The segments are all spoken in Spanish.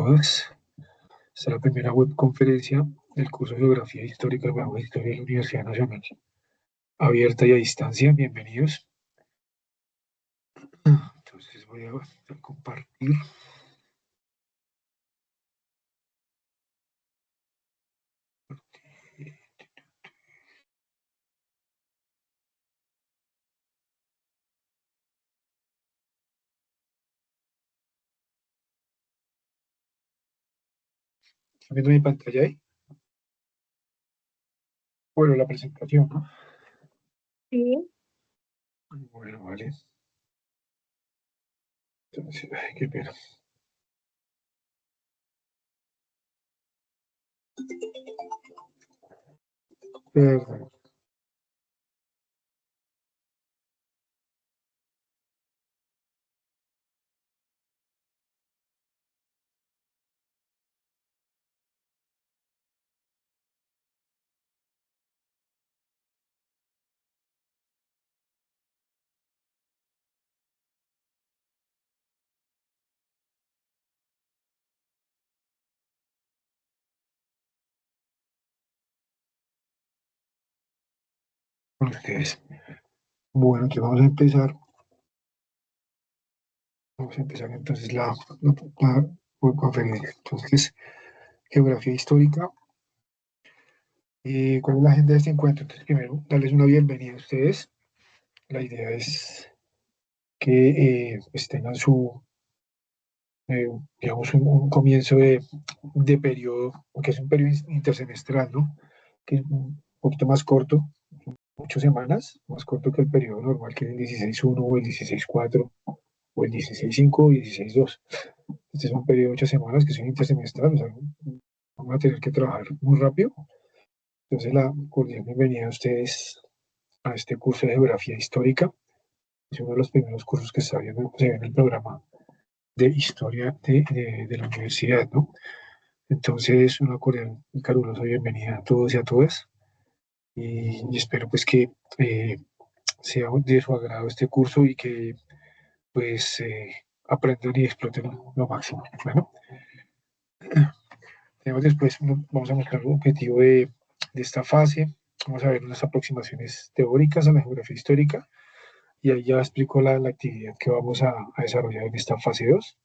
todas. Esta es la primera webconferencia del curso de Geografía Histórica de la Historia de la Universidad Nacional. Abierta y a distancia, bienvenidos. Entonces voy a compartir. ¿Están viendo mi pantalla ahí? Bueno, la presentación, ¿no? Sí. Bueno, vale. Entonces, ay, qué pena. Perdón. Con ustedes. Bueno, aquí vamos a empezar. Vamos a empezar entonces la webconferencia. Entonces, geografía histórica. ¿Cuál es la agenda de este encuentro? Entonces, primero, darles una bienvenida a ustedes. La idea es que pues tengan eh, digamos, un comienzo de periodo, que es un periodo intersemestral, ¿no? Que es un poquito más corto, 8 semanas, más corto que el periodo normal, que es el 16.1 o el 16.4 o el 16.5 o 16.2. Este es un periodo de 8 semanas que es un intersemestral, o sea, vamos a tener que trabajar muy rápido. Entonces, la cordial bienvenida a ustedes a este curso de geografía histórica. Es uno de los primeros cursos que se ve en el programa de historia de la universidad, ¿no? Entonces, una cordial y calurosa bienvenida a todos y a todas. Y espero pues que sea de su agrado este curso y que pues aprendan y exploten lo máximo. Bueno, tenemos después, vamos a mostrar el objetivo de esta fase. Vamos a ver unas aproximaciones teóricas a la geografía histórica y ahí ya explico la actividad que vamos a desarrollar en esta fase 2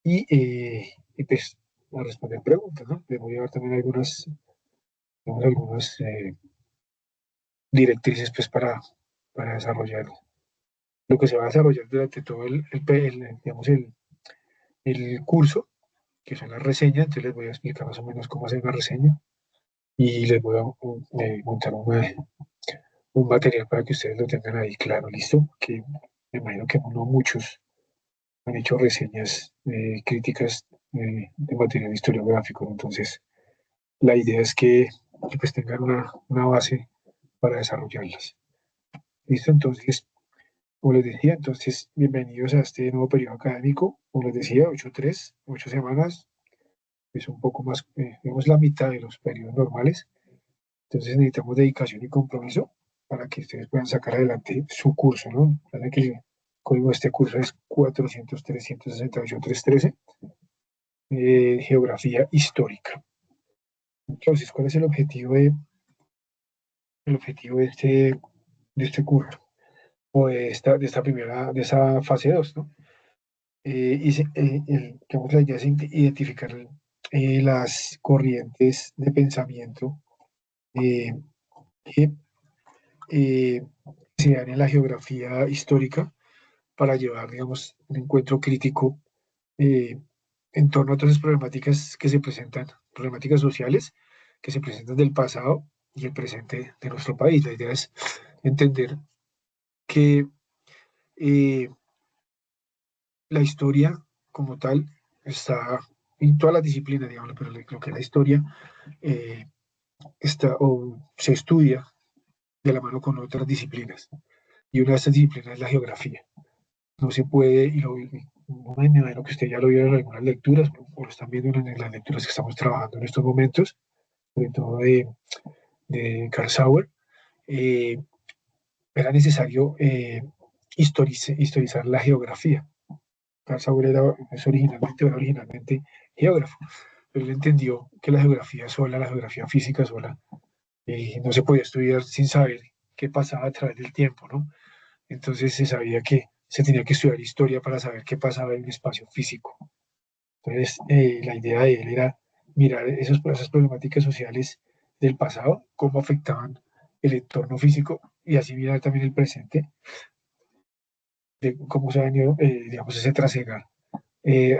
y pues a responder preguntas, ¿no? Les voy a dar también algunas directrices pues para desarrollar lo que se va a desarrollar durante todo digamos, el curso, que son las reseñas. Entonces les voy a explicar más o menos cómo hacer una reseña y les voy a montar un material para que ustedes lo tengan ahí claro, listo, que me imagino que no muchos han hecho reseñas críticas de material historiográfico. Entonces, la idea es que pues tengan una base para desarrollarlas. ¿Listo? Entonces, como les decía, entonces, bienvenidos a este nuevo periodo académico. Como les decía, 8 semanas, es un poco más, digamos, la mitad de los periodos normales. Entonces, necesitamos dedicación y compromiso para que ustedes puedan sacar adelante su curso, ¿no? Recuerden que el código de este curso es 400-368-313, geografía histórica. Entonces, ¿cuál es el objetivo de este curso? O de esa fase 2, ¿no? Digamos, la idea es identificar las corrientes de pensamiento eh, que eh, se dan en la geografía histórica para llevar, digamos, un encuentro crítico eh, en torno a todas las problemáticas que se presentan, problemáticas sociales que se presentan del pasado y el presente de nuestro país. La idea es entender que eh, la historia como tal está en todas las disciplinas, digamos, pero creo que la historia eh, está o se estudia de la mano con otras disciplinas. Y una de estas disciplinas es la geografía. No se puede, me imagino que usted ya lo vio en algunas lecturas, o lo están viendo en las lecturas que estamos trabajando en estos momentos, sobre todo de Carl Sauer, eh, era necesario historizar la geografía. Carl Sauer era originalmente geógrafo, pero él entendió que la geografía sola, la geografía física sola, no se podía estudiar sin saber qué pasaba a través del tiempo, ¿no? Entonces se sabía que se tenía que estudiar historia para saber qué pasaba en un espacio físico. Entonces la idea de él era mirar esas problemáticas sociales del pasado, cómo afectaban el entorno físico y así mirar también el presente, de cómo se ha venido, digamos, ese trasegar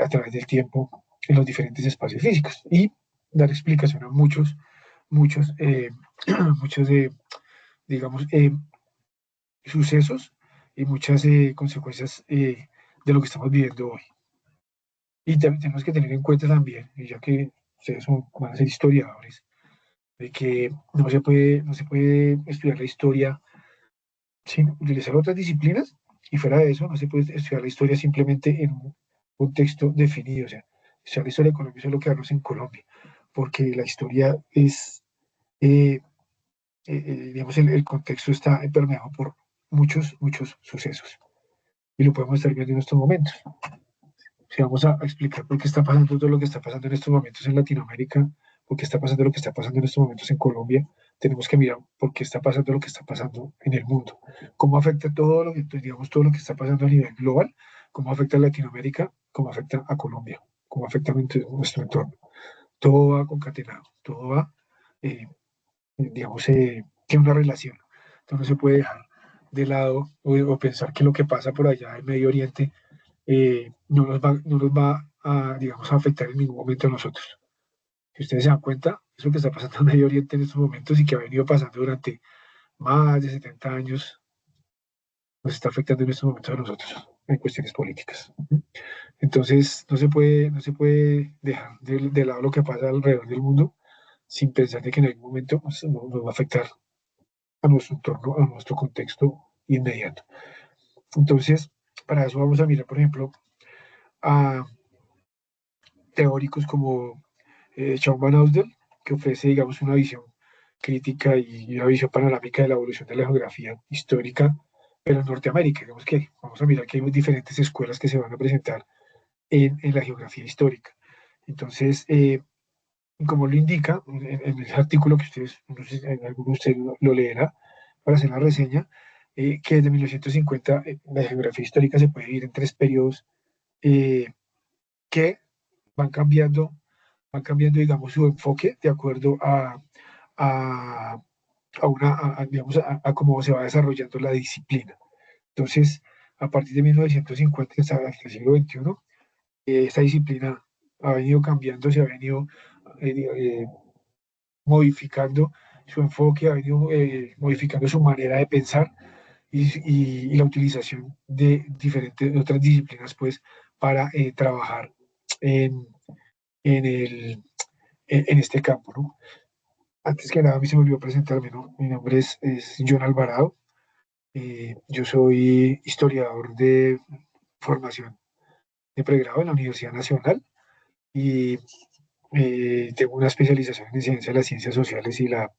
a través del tiempo en los diferentes espacios físicos y dar explicación a muchos, muchos de, digamos, sucesos y muchas consecuencias de lo que estamos viviendo hoy. Y también tenemos que tener en cuenta también, y ya que ustedes van a ser historiadores, de que no se puede estudiar la historia sin utilizar otras disciplinas y fuera de eso no se puede estudiar la historia simplemente en un contexto definido. O sea, estudiar la historia de Colombia es solo quedarnos en Colombia, porque la historia es, eh, digamos, el contexto está permeado por muchos sucesos y lo podemos estar viendo en estos momentos. Si vamos a explicar por qué está pasando todo lo que está pasando en estos momentos en Latinoamérica, por qué está pasando lo que está pasando en estos momentos en Colombia, tenemos que mirar por qué está pasando lo que está pasando en el mundo, cómo afecta todo lo que, digamos, todo lo que está pasando a nivel global, cómo afecta a Latinoamérica, cómo afecta a Colombia, cómo afecta a nuestro entorno. Todo va concatenado, todo va, digamos, tiene una relación. Entonces no se puede dejar de lado o pensar que lo que pasa por allá en Medio Oriente no nos va a, digamos, a afectar en ningún momento a nosotros. Si ustedes se dan cuenta, eso que está pasando en Medio Oriente en estos momentos y que ha venido pasando durante más de 70 años, nos está afectando en estos momentos a nosotros en cuestiones políticas. Entonces, no se puede dejar de lado lo que pasa alrededor del mundo sin pensar de que en algún momento nos va a afectar a nuestro entorno, a nuestro contexto inmediato. Entonces, para eso vamos a mirar, por ejemplo, a teóricos como John Van Ausdel, que ofrece, digamos, una visión crítica y una visión panorámica de la evolución de la geografía histórica, pero en Norteamérica. Digamos que vamos a mirar que hay diferentes escuelas que se van a presentar en la geografía histórica. Entonces, como lo indica en ese artículo que ustedes, no sé si alguno de ustedes lo leerá para hacer la reseña, que desde 1950 la geografía histórica se puede dividir en tres periodos eh, que van cambiando van cambiando, digamos, su enfoque de acuerdo a, digamos, a cómo se va desarrollando la disciplina. Entonces, a partir de 1950 hasta el siglo XXI, esta disciplina ha venido cambiando, se ha venido eh, eh, modificando su enfoque, ha venido modificando su manera de pensar y la utilización de diferentes otras disciplinas, pues, para trabajar en, en, el, en este campo, ¿no? Antes que nada, a mí se me olvidó presentarme, ¿no? Mi nombre es John Alvarado. Yo soy historiador de formación de pregrado en la Universidad Nacional y tengo una especialización en ciencia de las ciencias sociales y la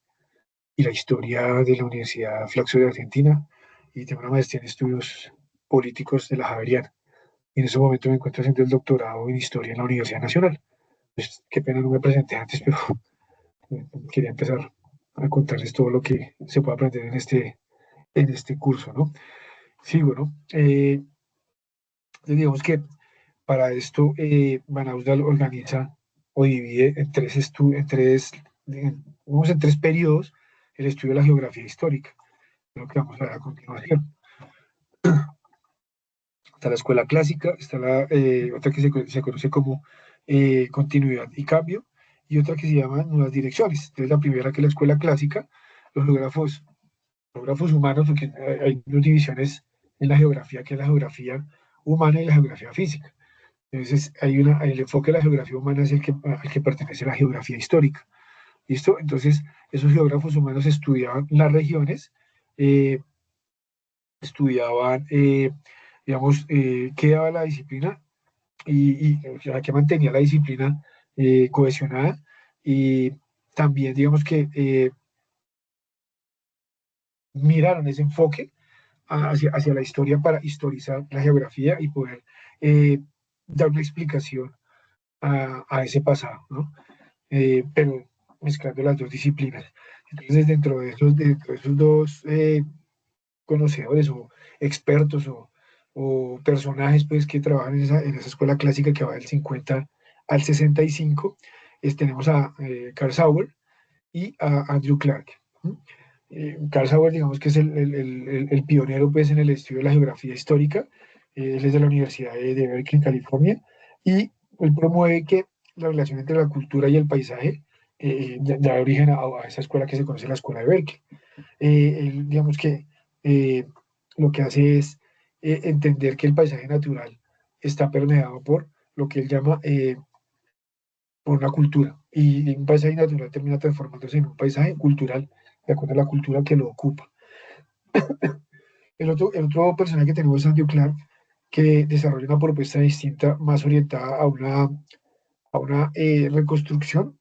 historia de la Universidad Flaxo de Argentina y tengo una maestría en estudios políticos de la Javeriana. Y en ese momento me encuentro haciendo el doctorado en historia en la Universidad Nacional. Pues, qué pena no me presenté antes, pero quería empezar a contarles todo lo que se puede aprender en este curso, ¿no? Sigo, ¿no? Digamos que para esto Van Ausdal organiza o divide en tres periodos el estudio de la geografía histórica, lo que vamos a ver a continuación. Está la escuela clásica, está otra que se conoce como continuidad y cambio, y otra que se llama nuevas direcciones. Entonces, la primera, que es la escuela clásica, los geógrafos humanos, porque hay dos divisiones en la geografía, que es la geografía humana y la geografía física. Entonces, el enfoque de la geografía humana es al que pertenece la geografía histórica. ¿Listo? Entonces, esos geógrafos humanos estudiaban las regiones, eh, estudiaban, digamos, qué daba la disciplina o sea, qué mantenía la disciplina cohesionada y también, digamos que miraron ese enfoque hacia la historia para historizar la geografía y poder dar una explicación a ese pasado, ¿no? Pero mezclando las dos disciplinas. Entonces, dentro de esos dos conocedores o expertos o personajes pues, que trabajan en esa escuela clásica que va del 50 al 65, tenemos a Carl Sauer y a Andrew Clark. ¿No? Carl Sauer, digamos que es el pionero pues, en el estudio de la geografía histórica. Él es de la Universidad de Berkeley, en California, y él promueve que la relación entre la cultura y el paisaje da origen a esa escuela que se conoce la Escuela de Berkeley. Él, digamos que eh, lo que hace es entender que el paisaje natural está permeado por lo que él llama por una cultura. Y un paisaje natural termina transformándose en un paisaje cultural, de acuerdo a la cultura que lo ocupa. El otro personaje que tenemos es Andrew Clark, que desarrolla una propuesta distinta, más orientada a una reconstrucción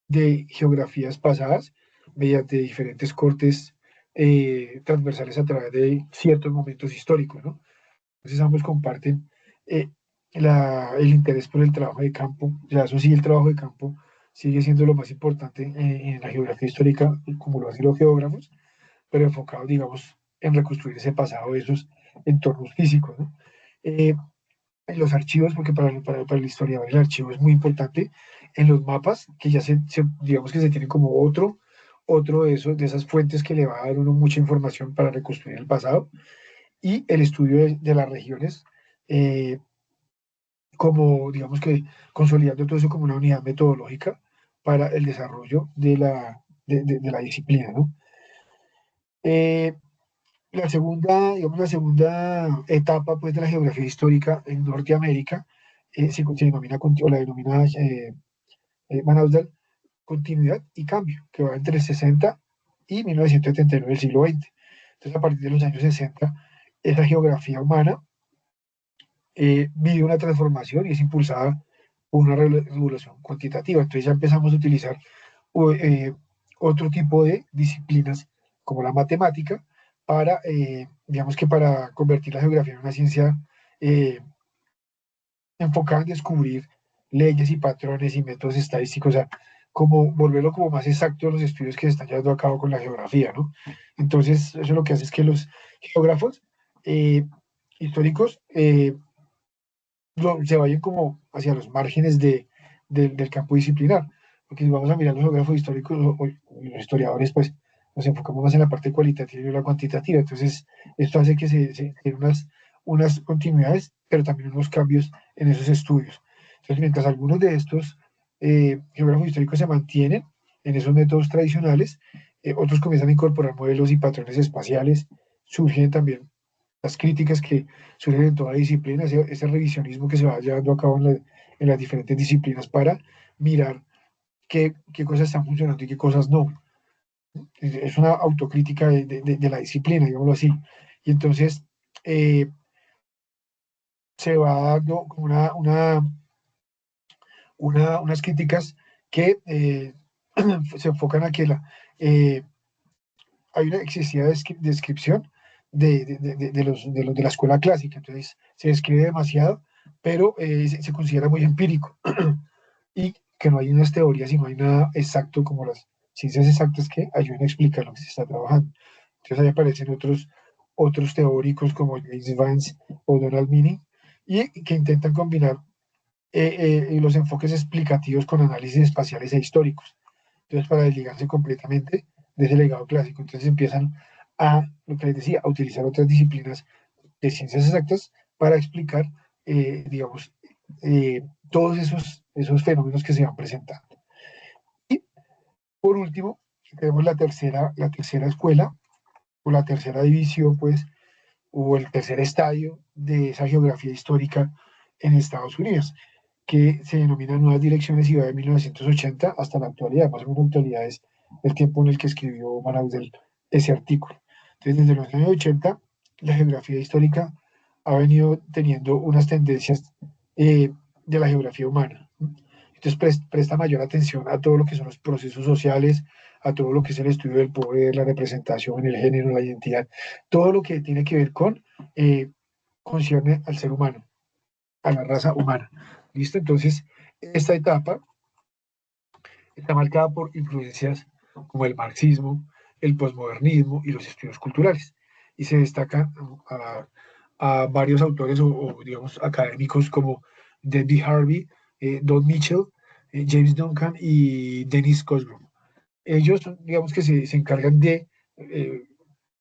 de geografías pasadas mediante diferentes cortes transversales a través de ciertos momentos históricos, ¿no? Entonces ambos comparten eh, el interés por el trabajo de campo. O sea, eso sí, el trabajo de campo sigue siendo lo más importante en la geografía histórica, como lo hacen los geógrafos, pero enfocado, digamos, en reconstruir ese pasado de esos entornos físicos, ¿no? Eh, en los archivos, porque para el historiador el archivo es muy importante, en los mapas, que ya digamos que se tiene como otro de esas fuentes que le va a dar uno mucha información para reconstruir el pasado, y el estudio de las regiones, eh, como digamos que consolidando todo eso como una unidad metodológica para el desarrollo de la disciplina, ¿no? Eh, la segunda etapa pues, de la geografía histórica en Norteamérica se denomina, o la denomina Van Ausdal, continuidad y cambio, que va entre el 60 y 1979 del siglo XX. Entonces, a partir de los años 60, esa geografía humana vive una transformación y es impulsada por una regulación cuantitativa. Entonces ya empezamos a utilizar eh, otro tipo de disciplinas como la matemática para, digamos que para convertir la geografía en una ciencia eh, enfocada en descubrir leyes y patrones y métodos estadísticos, o sea, como volverlo como más exacto a los estudios que se están llevando a cabo con la geografía, ¿no? Entonces, eso lo que hace es que los geógrafos históricos se vayan como hacia los márgenes del campo disciplinar. Porque si vamos a mirar los geógrafos históricos o los historiadores, pues nos enfocamos más en la parte cualitativa y la cuantitativa. Entonces, esto hace que se den unas continuidades, pero también unos cambios en esos estudios. Entonces, mientras algunos de estos geógrafos históricos se mantienen en esos métodos tradicionales, otros comienzan a incorporar modelos y patrones espaciales, surgen también las críticas que surgen en toda disciplina, ese revisionismo que se va llevando a cabo en las diferentes disciplinas para mirar qué cosas están funcionando y qué cosas no. Es una autocrítica de la disciplina, digámoslo así. Y entonces se va dando como unas críticas que se enfocan a que eh, hay una excesiva descripción de la escuela clásica, entonces se describe demasiado, pero se considera muy empírico y que no hay unas teorías y no hay nada exacto como las ciencias exactas que ayuden a explicar lo que se está trabajando. Entonces ahí aparecen otros teóricos como James Vance o Donald Meany y que intentan combinar los enfoques explicativos con análisis espaciales e históricos. Entonces, para desligarse completamente de ese legado clásico, entonces empiezan a, lo que les decía, a utilizar otras disciplinas de ciencias exactas para explicar, digamos, todos esos fenómenos que se van presentando. Y por último, tenemos la tercera escuela o la tercera división, pues, o el tercer estadio de esa geografía histórica en Estados Unidos, que se denomina Nuevas Direcciones y va de 1980 hasta la actualidad. Más o menos la actualidad es el tiempo en el que escribió Manaus ese artículo. Entonces, desde los años 80, la geografía histórica ha venido teniendo unas tendencias de la geografía humana. Entonces, presta mayor atención a todo lo que son los procesos sociales, a todo lo que es el estudio del poder, la representación, el género, la identidad, todo lo que tiene que ver con concierne al ser humano. a la raza humana. ¿Listo? Entonces, esta etapa está marcada por influencias como el marxismo, el posmodernismo y los estudios culturales. Y se destacan a varios autores o, digamos, académicos como David Harvey, Don Mitchell, James Duncan y Dennis Cosgrove. Ellos, digamos que se encargan de eh,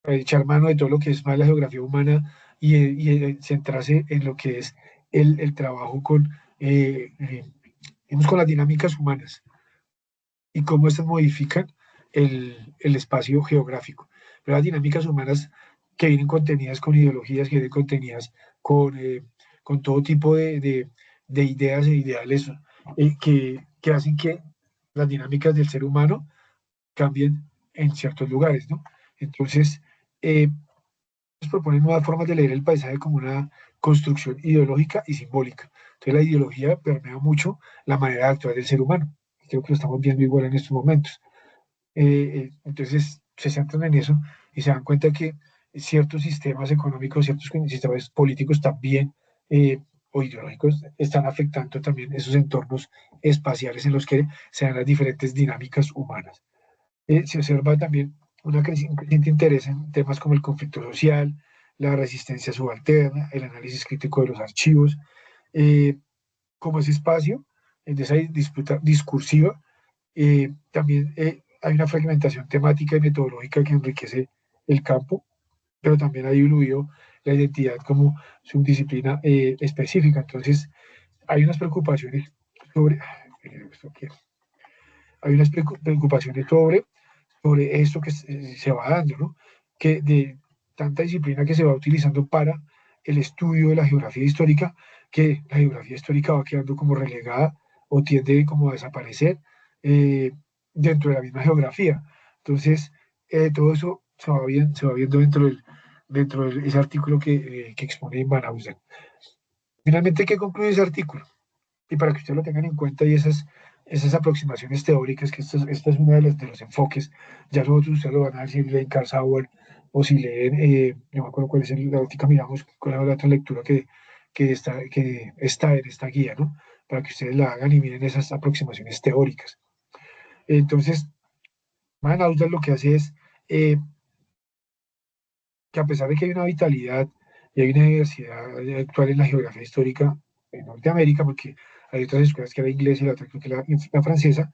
echar mano de todo lo que es más la geografía humana y centrarse en lo que es el trabajo digamos, con las dinámicas humanas y cómo estas modifican el espacio geográfico. Pero las dinámicas humanas que vienen contenidas con ideologías, que vienen contenidas con todo tipo de ideas e ideales que hacen que las dinámicas del ser humano cambien en ciertos lugares, ¿no? Entonces, nos proponen nuevas formas de leer el paisaje como una construcción ideológica y simbólica. Entonces, la ideología permea mucho la manera de actuar del ser humano. Creo que lo estamos viendo igual en estos momentos. Entonces, se centran en eso y se dan cuenta que ciertos sistemas económicos, ciertos sistemas políticos también, o ideológicos, están afectando también esos entornos espaciales en los que se dan las diferentes dinámicas humanas. Se observa también un creciente interés en temas como el conflicto social, la resistencia subalterna, el análisis crítico de los archivos, eh, como ese espacio de esa disputa discursiva. También hay una fragmentación temática y metodológica que enriquece el campo, pero también ha diluido la identidad como subdisciplina específica. Entonces, hay unas preocupaciones sobre, hay unas preocupaciones sobre esto que se va dando, ¿no? Que de tanta disciplina que se va utilizando para el estudio de la geografía histórica, que la geografía histórica va quedando como relegada o tiende como a desaparecer dentro de la misma geografía. Entonces, todo eso se va viendo dentro de ese artículo que expone Van Austen. Finalmente, ¿qué concluye ese artículo? Y para que ustedes lo tengan en cuenta y esas aproximaciones teóricas, que esta es una de los enfoques, ya luego ustedes lo van a ver si leen Carl Sauer o si leen, no me acuerdo cuál es la última, miramos cuál es la otra lectura que está en esta guía, ¿no? Para que ustedes la hagan y miren esas aproximaciones teóricas. Entonces, Van Austen lo que hace es que a pesar de que hay una vitalidad y hay una diversidad actual en la geografía histórica en Norteamérica, porque hay otras escuelas que la inglesa y la otra creo que la francesa,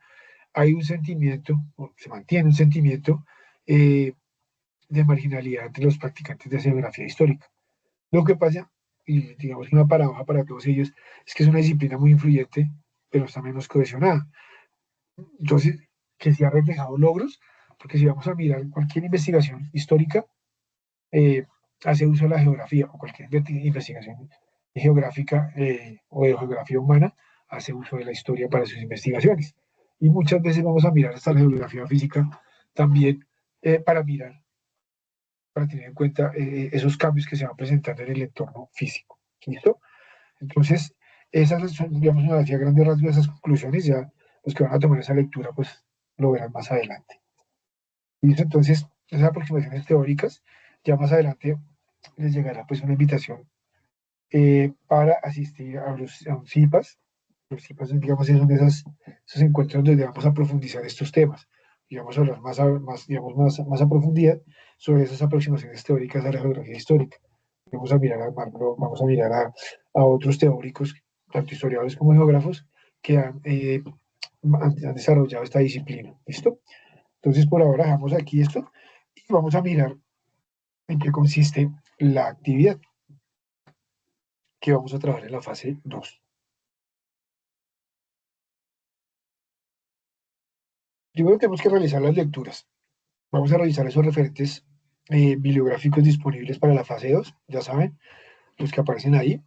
hay un sentimiento, o se mantiene un sentimiento eh, de marginalidad entre los practicantes de geografía histórica. Lo que pasa, y digamos que una paradoja para todos ellos, es que es una disciplina muy influyente, pero está menos cohesionada. Entonces, que se ha reflejado logros, porque si vamos a mirar cualquier investigación histórica, eh, hace uso de la geografía o cualquier investigación geográfica o de geografía humana hace uso de la historia para sus investigaciones. Y muchas veces vamos a mirar hasta la geografía física también para mirar, para tener en cuenta esos cambios que se van presentando en el entorno físico. ¿Listo? Entonces, esas son, digamos, una de grandes rasgos de esas conclusiones. Ya los que van a tomar esa lectura, pues lo verán más adelante. ¿Listo? Entonces, esas aproximaciones teóricas, ya más adelante les llegará pues una invitación para asistir a un CIPAS. Los CIPAS, digamos, son esos encuentros donde vamos a profundizar estos temas y vamos a hablar digamos, más a profundidad sobre esas aproximaciones teóricas a la geografía histórica. Vamos a mirar a Marco, vamos a mirar a otros teóricos, tanto historiadores como geógrafos, que han desarrollado esta disciplina. ¿Listo? Entonces, por ahora dejamos aquí esto y vamos a mirar en qué consiste la actividad que vamos a trabajar en la fase 2. Primero tenemos que realizar las lecturas. Vamos a revisar esos referentes bibliográficos disponibles para la fase 2. Ya saben, los que aparecen ahí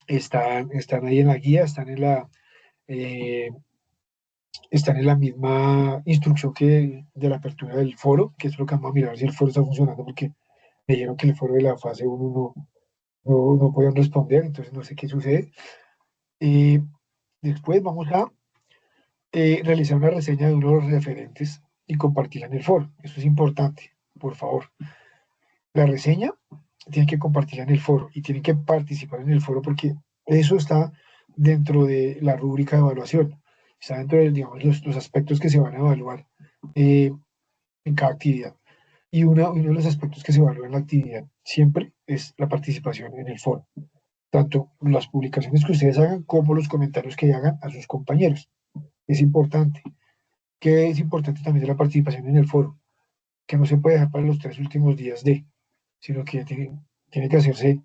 están ahí en la guía, eh, están en la misma instrucción que de la apertura del foro, que es lo que vamos a mirar si el foro está funcionando, porque me dijeron que el foro de la fase 1 no pueden responder, entonces no sé qué sucede. Eh, Después vamos a realizar una reseña de uno de los referentes y compartirla en el foro. Eso es importante, por favor. La reseña tienen que compartirla en el foro y tienen que participar en el foro porque Eso está dentro de la rúbrica de evaluación, está dentro de, digamos, los aspectos que se van a evaluar eh, en cada actividad. Y uno de los aspectos que se evalúa en la actividad siempre es la participación en el foro, tanto las publicaciones que ustedes hagan como los comentarios que hagan a sus compañeros. Es importante. ¿Qué es importante también de la participación en el foro? Que no se puede dejar para los 3 últimos días sino que tiene que hacerse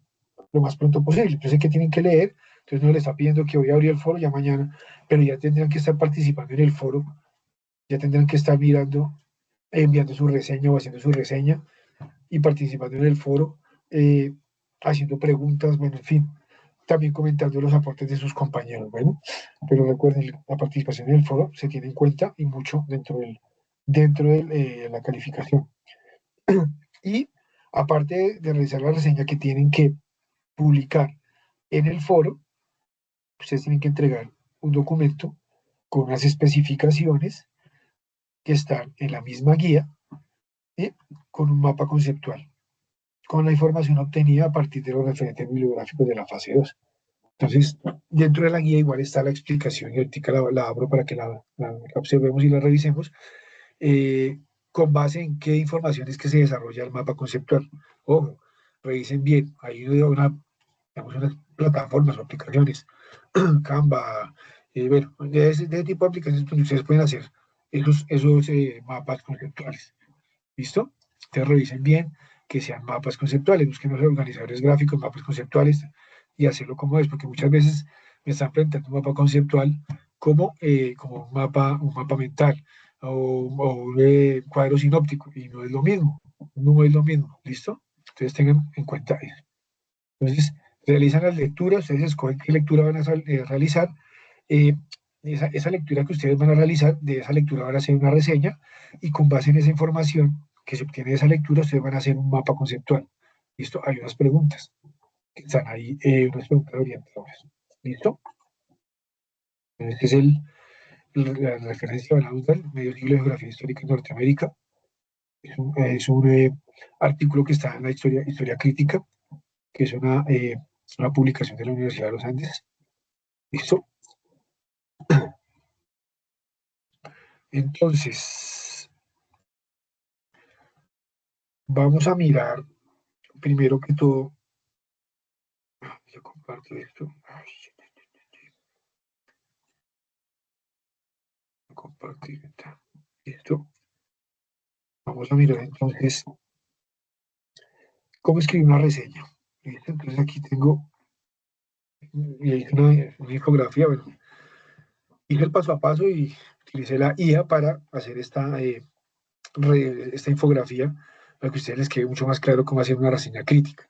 lo más pronto posible. Yo sé que tienen que leer, entonces no le está pidiendo que hoy abrir el foro, ya mañana, pero ya tendrán que estar participando en el foro, ya tendrán que estar mirando, enviando su reseña o haciendo su reseña y participando en el foro, eh, haciendo preguntas, bueno, en fin, también comentando los aportes de sus compañeros, bueno, pero recuerden, la participación en el foro se tiene en cuenta y mucho dentro de la calificación. Y aparte de realizar la reseña que tienen que publicar en el foro, ustedes tienen que entregar un documento con unas especificaciones que están en la misma guía, ¿sí? Con un mapa conceptual, con la información obtenida a partir de los referentes bibliográficos de la fase 2. Entonces, dentro de la guía igual está la explicación y ahorita la abro para que la observemos y la revisemos, eh, con base en qué información es que se desarrolla el mapa conceptual. Ojo, revisen bien, hay digamos, unas plataformas o aplicaciones, Canva, bueno, de ese tipo de aplicaciones donde ustedes pueden hacer esos mapas conceptuales. ¿Listo? Entonces revisen bien que sean mapas conceptuales, busquen los organizadores gráficos, mapas conceptuales y hacerlo como es, porque muchas veces me están presentando un mapa conceptual como un mapa mental o un cuadro sinóptico y no es lo mismo, no es lo mismo, ¿listo? Entonces tengan en cuenta eso. Entonces, realizan las lecturas, ustedes escogen qué lectura van a realizar. eh, esa lectura que ustedes van a realizar, de esa lectura van a hacer una reseña y con base en esa información que se obtiene de esa lectura, ustedes van a hacer un mapa conceptual. ¿Listo? Hay unas preguntas que están ahí, unas preguntas orientadoras. ¿Listo? Este es la referencia de la UDAL, Medio Siglo de Geografía Histórica en Norteamérica. Es un artículo que está en la historia crítica, que es una publicación de la Universidad de los Andes. ¿Listo? Entonces, vamos a mirar primero que todo. Yo comparto esto. Ay, compartir. Listo. Vamos a mirar entonces cómo escribir una reseña. ¿Listo? Entonces aquí tengo una infografía. Bueno, hice el paso a paso y utilicé la IA para hacer esta infografía para que a ustedes les quede mucho más claro cómo hacer una reseña crítica.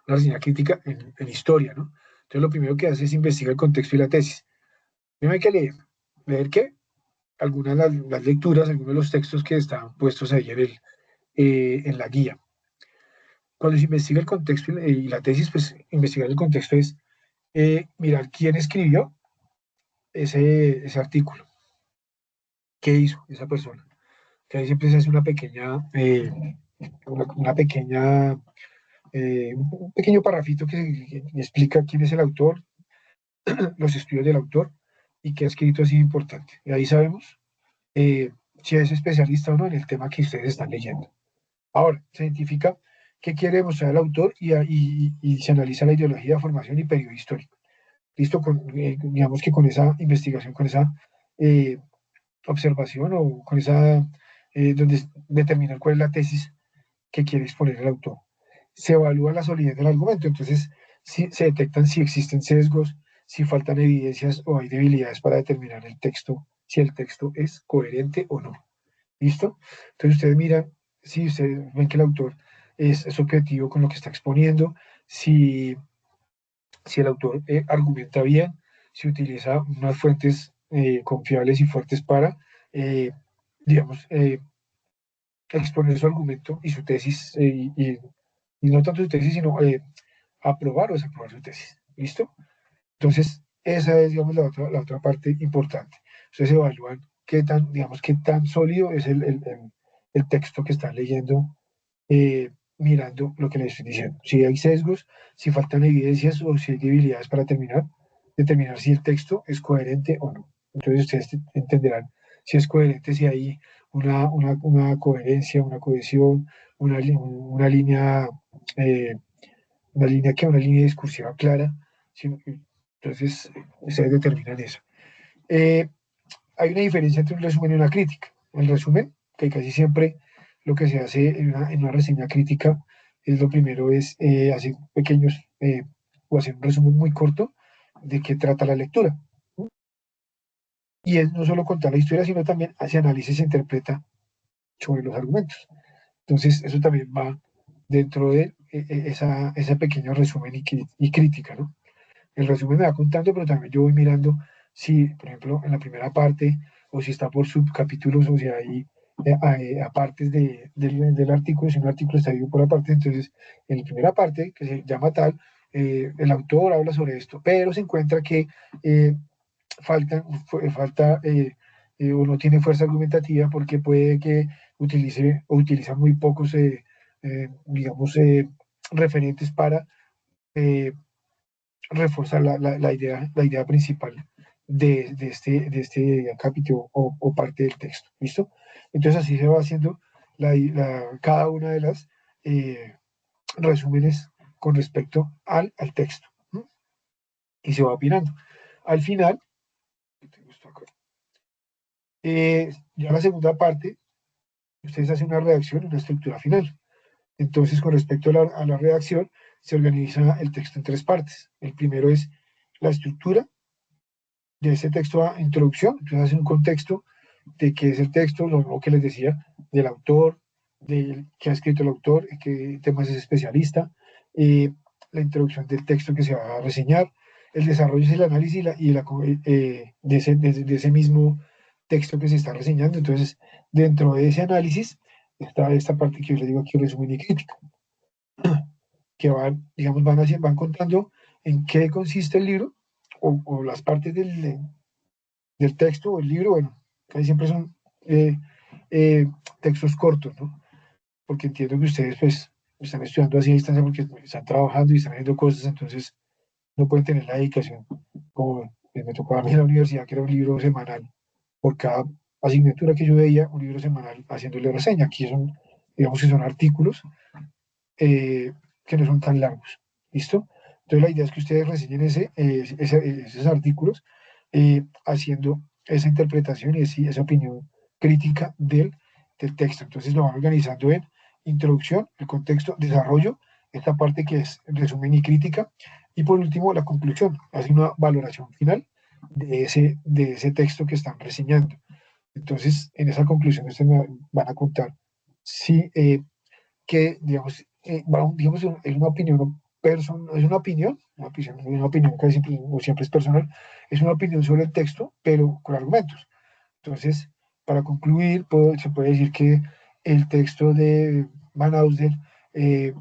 Una reseña crítica en historia, ¿no? Entonces lo primero que hace es investigar el contexto y la tesis. Primero hay que leer. ¿Leer qué? Algunas de las lecturas, algunos de los textos que están puestos ahí en la guía. Cuando se investiga el contexto y la tesis, pues investigar el contexto es mirar quién escribió ese artículo, qué hizo esa persona. Que ahí siempre se hace un pequeño parrafito que explica quién es el autor, los estudios del autor y qué ha escrito así importante. Y ahí sabemos eh, si es especialista o no en el tema que ustedes están leyendo. Ahora, se identifica qué quiere demostrar el autor y se analiza la ideología, formación y periodo histórico. Listo, digamos que con esa investigación, con esa eh, observación o con donde determinar cuál es la tesis que quiere exponer el autor. Se evalúa la solidez del argumento, entonces se detectan si existen sesgos, si faltan evidencias o hay debilidades para determinar si el texto es coherente o no. ¿Listo? Entonces ustedes miran si ustedes ven que el autor es objetivo con lo que está exponiendo, si el autor argumenta bien, si utiliza unas fuentes confiables y fuertes para, eh, digamos, exponer su argumento y su tesis, y no tanto su tesis, sino aprobar o desaprobar su tesis. ¿Listo? Entonces, esa es, digamos, la otra parte importante. Ustedes evalúan digamos, qué tan sólido es el texto que están leyendo mirando lo que les estoy diciendo. Si hay sesgos, si faltan evidencias o si hay debilidades para determinar si el texto es coherente o no. Entonces ustedes entenderán si es coherente, si hay una coherencia, una cohesión, una línea, eh, una línea discursiva clara. Entonces, ustedes determinan eso. Eh, Hay una diferencia entre un resumen y una crítica. El resumen, que casi siempre lo que se hace en una reseña crítica es lo primero es hacer pequeños o hacer un resumen muy corto de qué trata la lectura. ¿No? Y es no solo contar la historia, sino también hace análisis se interpreta sobre los argumentos. Entonces, eso también va dentro de ese pequeño resumen y crítica, ¿no? El resumen me va contando, pero también yo voy mirando si, por ejemplo, en la primera parte, o si está por subcapítulos, o si hay apartes del artículo, si un artículo está dividido por aparte, entonces en la primera parte, que se llama tal, el autor habla sobre esto, pero se encuentra que eh, falta o no tiene fuerza argumentativa porque puede que utilice o utiliza muy pocos, digamos, referentes para eh, reforzar la idea principal de este capítulo o parte del texto. ¿Listo? Entonces así se va haciendo cada una de las eh, resúmenes con respecto al texto. ¿No? Y se va opinando. Al final, ya la segunda parte, ustedes hacen una redacción y una estructura final. Entonces, con respecto a la redacción, se organiza el texto en tres partes. El primero es la estructura, de ese texto a introducción, entonces hace un contexto de qué es el texto, lo que les decía, del autor, de qué ha escrito el autor, en qué temas es especialista, eh, la introducción del texto que se va a reseñar, el desarrollo y el análisis de ese mismo texto que se está reseñando. Entonces, dentro de ese análisis está esta parte que yo les digo aquí, resumen y crítica, que van, digamos, van contando en qué consiste el libro o las partes del texto o el libro, bueno, casi siempre son eh, eh, textos cortos, ¿no? Porque entiendo que ustedes pues están estudiando así a distancia porque están trabajando y están haciendo cosas, entonces no pueden tener la dedicación como me tocaba a mí en la universidad, que era un libro semanal. Por cada asignatura que yo veía, un libro semanal haciéndole reseña. Aquí son, digamos que son artículos eh, que no son tan largos. ¿Listo? Entonces la idea es que ustedes reseñen esos artículos haciendo esa interpretación y esa opinión crítica del texto. Entonces lo van organizando en introducción, el contexto, desarrollo, esta parte que es resumen y crítica, y por último la conclusión, hace una valoración final de ese texto que están reseñando. Entonces, en esa conclusión ustedes me van a contar si que, digamos, digamos, es una opinión personal, una opinión que siempre, o siempre es personal, es una opinión sobre el texto, pero con argumentos. Entonces, para concluir, se puede decir que el texto de Van Ausdel eh,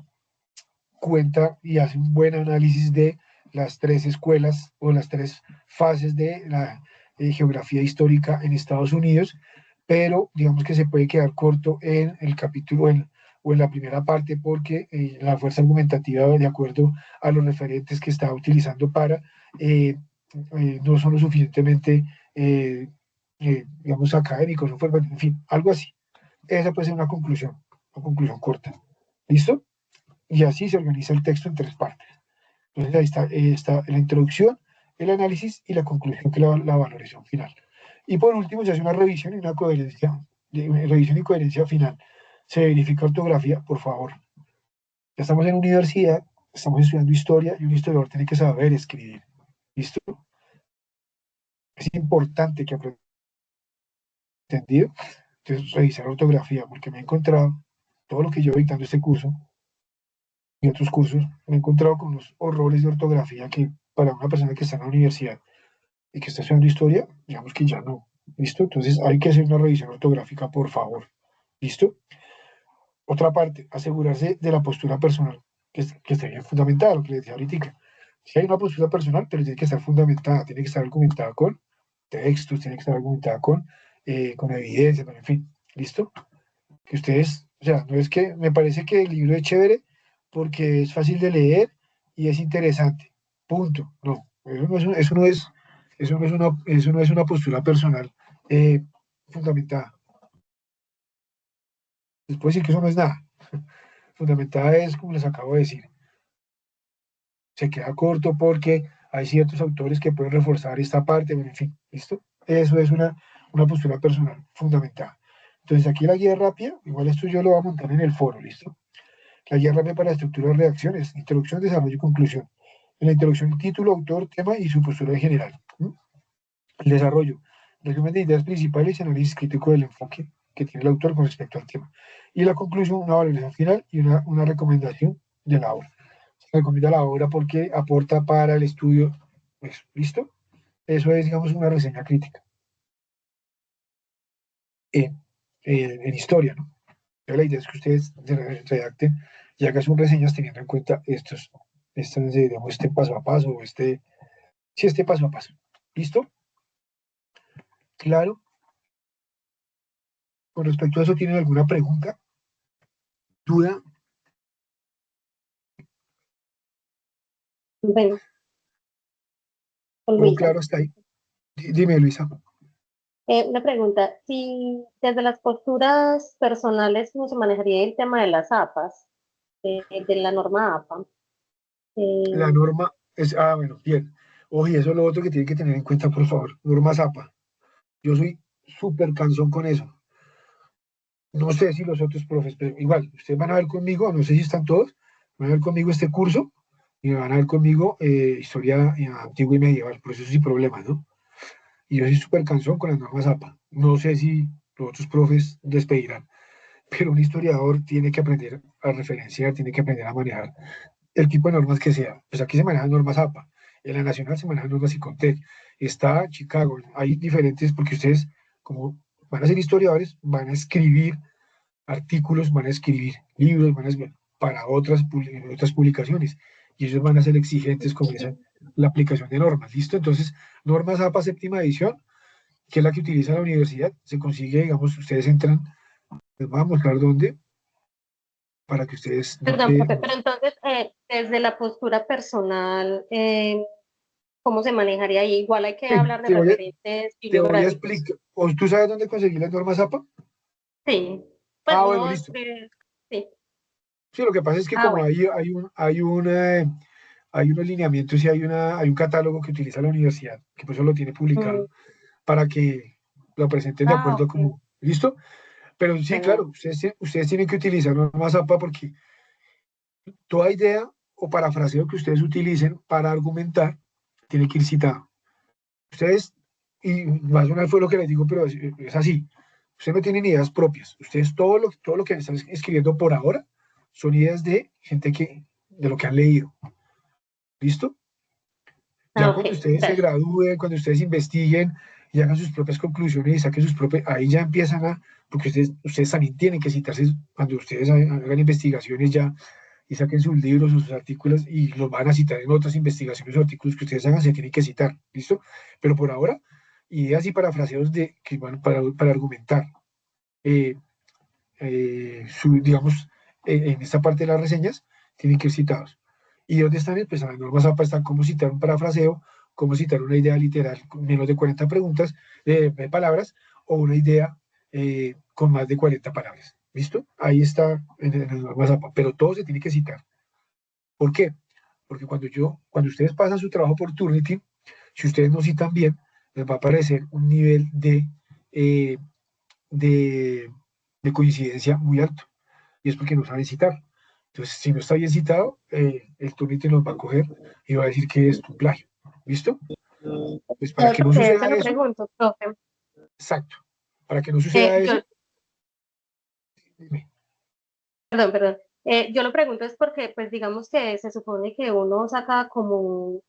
cuenta y hace un buen análisis de las tres escuelas o las tres fases de la geografía histórica en Estados Unidos, pero digamos que se puede quedar corto en el capítulo o en la primera parte porque la fuerza argumentativa, de acuerdo a los referentes que está utilizando eh, no son lo suficientemente, digamos, académicos, en fin, algo así. Esa puede ser una conclusión corta. ¿Listo? Y así se organiza el texto en tres partes. Entonces ahí está la introducción, el análisis y la conclusión, que es la valoración final. Y por último se hace una revisión y una coherencia, revisión y coherencia final. Se verifica ortografía, por favor. Ya estamos en universidad, estamos estudiando historia y un historiador tiene que saber escribir. ¿Listo? Es importante que aprenda entendido. Entonces, revisar ortografía, porque me he encontrado todo lo que yo dictando este curso y otros cursos, me he encontrado con unos horrores de ortografía que para una persona que está en la universidad y que está estudiando historia, digamos que ya no. ¿Listo? Entonces hay que hacer una revisión ortográfica, por favor. ¿Listo? Otra parte, asegurarse de la postura personal, que esté bien fundamentada, lo que les decía ahorita. Si hay una postura personal, pero tiene que estar fundamentada, tiene que estar argumentada con textos, tiene que estar argumentada con evidencia, pero en fin, ¿listo? Que ustedes O sea, no es que me parece que el libro es chévere porque es fácil de leer y es interesante. Punto. No, eso no es una postura personal fundamentada. Les puedo decir que eso no es nada. Fundamentada es, como les acabo de decir, se queda corto porque hay ciertos autores que pueden reforzar esta parte, bueno, en fin, ¿listo? Eso es una postura personal fundamentada. Entonces, aquí la guía rápida, igual esto yo lo voy a montar en el foro, ¿listo? La guía rápida para la estructura de reacciones, introducción, desarrollo y conclusión. En la introducción, título, autor, tema y su postura en general. ¿M? El desarrollo, resumen de ideas principales y análisis crítico del enfoque que tiene el autor con respecto al tema. Y la conclusión, una valoración final y una recomendación de la obra. Se recomienda la obra porque aporta para el estudio. Pues, ¿listo? Eso es, digamos, una reseña crítica en, en historia, ¿no? Pero la idea es que ustedes redacten y hagan sus reseñas teniendo en cuenta digamos, este paso a paso, sí, este paso a paso. ¿Listo? Claro. Con respecto a eso, ¿tienen alguna pregunta, duda? Bueno, con ¿Todo Luisa. claro hasta ahí? Dime, Luisa. Una pregunta, si desde las posturas personales no se manejaría el tema de las APAs, de la norma APA. La Eh, norma es, bueno, bien. Oye, eso es lo otro que tienen que tener en cuenta, por favor. Norma Zapa. Yo soy súper cansón con eso. No sé si los otros profes, pero igual, ustedes van a ver conmigo, no sé si están todos, van a ver conmigo este curso y van a ver conmigo historia antigua y medieval, por eso sin problemas, ¿no? Y yo soy súper cansón con las normas APA. No sé si los otros profes despedirán, pero un historiador tiene que aprender a referenciar, tiene que aprender a manejar el tipo de normas que sea. Pues aquí se manejan normas APA, en la nacional se manejan normas ICONTEC, está Chicago, hay diferentes, porque ustedes, como van a ser historiadores, van a escribir artículos, van a escribir libros, para otras publicaciones, y ellos van a ser exigentes con la aplicación de normas, ¿listo? Entonces, normas APA séptima edición, que es la que utiliza la universidad, se consigue, digamos, ustedes entran, les voy a mostrar dónde, para que ustedes Perdón, profe, pero entonces, desde la postura personal, ¿cómo se manejaría ahí? Igual hay que sí, hablar de referentes te voy a bibliográficos. explicar, ¿o tú sabes dónde conseguir las normas APA? Sí, pues Bueno, no, listo. sí. Sí, lo que pasa es que Ah, como bueno. hay unos lineamientos y hay un catálogo que utiliza la universidad, que por eso lo tiene Mm, publicado, para que lo presenten de acuerdo ok. como, ¿listo? Pero sí, Bueno, claro, ustedes tienen que utilizar normas APA porque toda idea o parafraseo que ustedes utilicen para argumentar tiene que ir citado. Ustedes, y más o menos fue lo que les digo, pero es así. Ustedes no tienen ideas propias. Ustedes todo lo que están escribiendo por ahora son ideas de gente de lo que han leído. ¿Listo? Ya ok, cuando ustedes se dale. gradúen, cuando ustedes investiguen y hagan sus propias conclusiones y saquen sus propias, ahí ya empiezan porque ustedes también tienen que citarse cuando ustedes hagan investigaciones ya y saquen sus libros o sus artículos y los van a citar en otras investigaciones o artículos que ustedes hagan, se tienen que citar, ¿listo? Pero por ahora, ideas y parafraseos que van para argumentar, eh, digamos, en esta parte de las reseñas, tienen que ir citados. ¿Y dónde están? Pues en las normas APA están cómo citar un parafraseo, cómo citar una idea literal con menos de 40 preguntas, de palabras, o una idea con más de 40 palabras. ¿Listo? Ahí está en las normas APA, pero todo se tiene que citar. ¿Por qué? Porque cuando ustedes pasan su trabajo por Turnitin, si ustedes no citan bien, les va a aparecer un nivel eh, de, de coincidencia muy alto. Y es porque no saben citar. Entonces, si no está bien citado, el Turnitin los va a coger y va a decir que es un plagio. ¿Listo? Pues para que no Se suceda lo eso, pregunto, profe. exacto. Para que no suceda Yo, eso, dime. perdón. Yo lo pregunto es porque, pues, digamos que se supone que uno saca como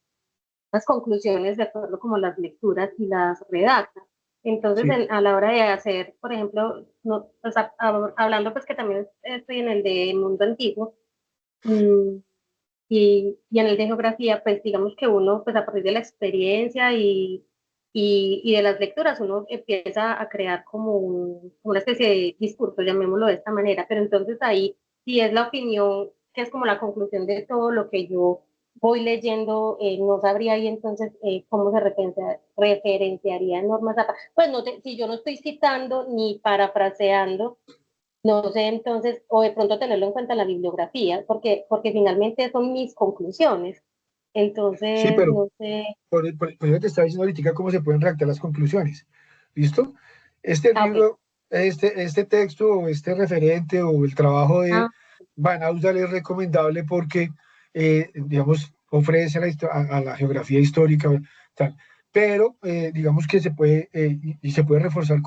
las conclusiones de acuerdo como las lecturas y las redacta. Entonces, Sí, a la hora de hacer, por ejemplo, no, pues, hablando pues que también estoy en el de mundo antiguo, mm, y en el de geografía, pues digamos que uno, pues a partir de la experiencia y de las lecturas uno empieza a crear como una especie de discurso, llamémoslo de esta manera, pero entonces ahí si es la opinión, que es como la conclusión de todo lo que yo voy leyendo, no sabría ahí entonces cómo se referenciaría en normas APA. Pues no te, si yo no estoy citando ni parafraseando, no sé entonces, o de pronto tenerlo en cuenta en la bibliografía, porque finalmente son mis conclusiones. Sí, Entonces, pero no sé. por eso te estaba diciendo ahorita cómo se pueden redactar las conclusiones. ¿Listo? Este Ah, ok. libro, este texto, o este referente, o el trabajo de Ah, Van Ausdal es recomendable porque, digamos, ofrece a la geografía histórica, tal. Pero, digamos que se puede, y se puede reforzar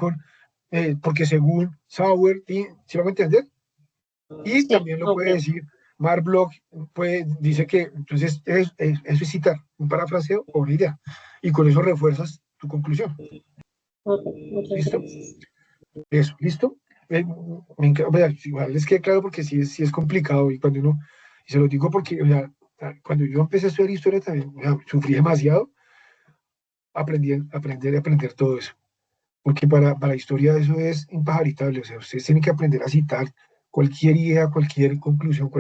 porque según Sauer, ¿sí lo voy a entender? Y sí, también lo ok, puede decir Mark Bloch, dice que entonces eso es citar un parafraseo o una idea. Y con eso refuerzas tu conclusión. ok, muchas ¿Listo? gracias. Eso, ¿listo? Vea, igual les queda claro porque sí es complicado y cuando uno, y se lo digo porque, o sea, cuando yo empecé a estudiar historia también, o sea, sufrí demasiado aprender todo eso. Porque para la historia eso es impajaritable, o sea, ustedes tienen que aprender a citar cualquier idea, cualquier conclusión,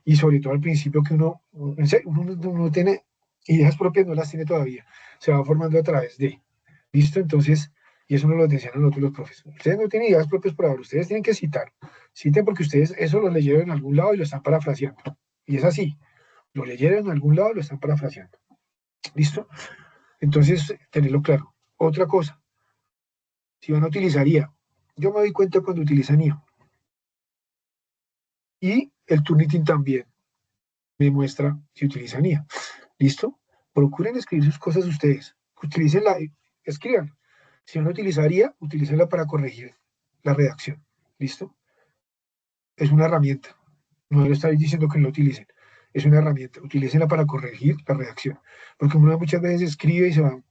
y sobre todo al principio que en serio, uno no tiene ideas propias, no las tiene todavía, se va formando a través de, ¿listo? Entonces, y eso nos lo decían a nosotros los profesores, ustedes no tienen ideas propias por ahora, ustedes tienen que citen porque ustedes eso lo leyeron en algún lado y lo están parafraseando, y es así, lo leyeron en algún lado y lo están parafraseando, ¿listo? Entonces, tenerlo claro. Otra cosa, si van a utilizar IA. Yo me doy cuenta cuando utilizan IA. Y el Turnitin también me muestra si utilizan IA. ¿Listo? Procuren escribir sus cosas ustedes. Utilicenla, escriban. Si van a utilizar IA, utilícenla para corregir la redacción. ¿Listo? Es una herramienta. No le estáis diciendo que no lo utilicen. Es una herramienta. Utilícenla para corregir la redacción. Porque uno muchas veces escribe y se van,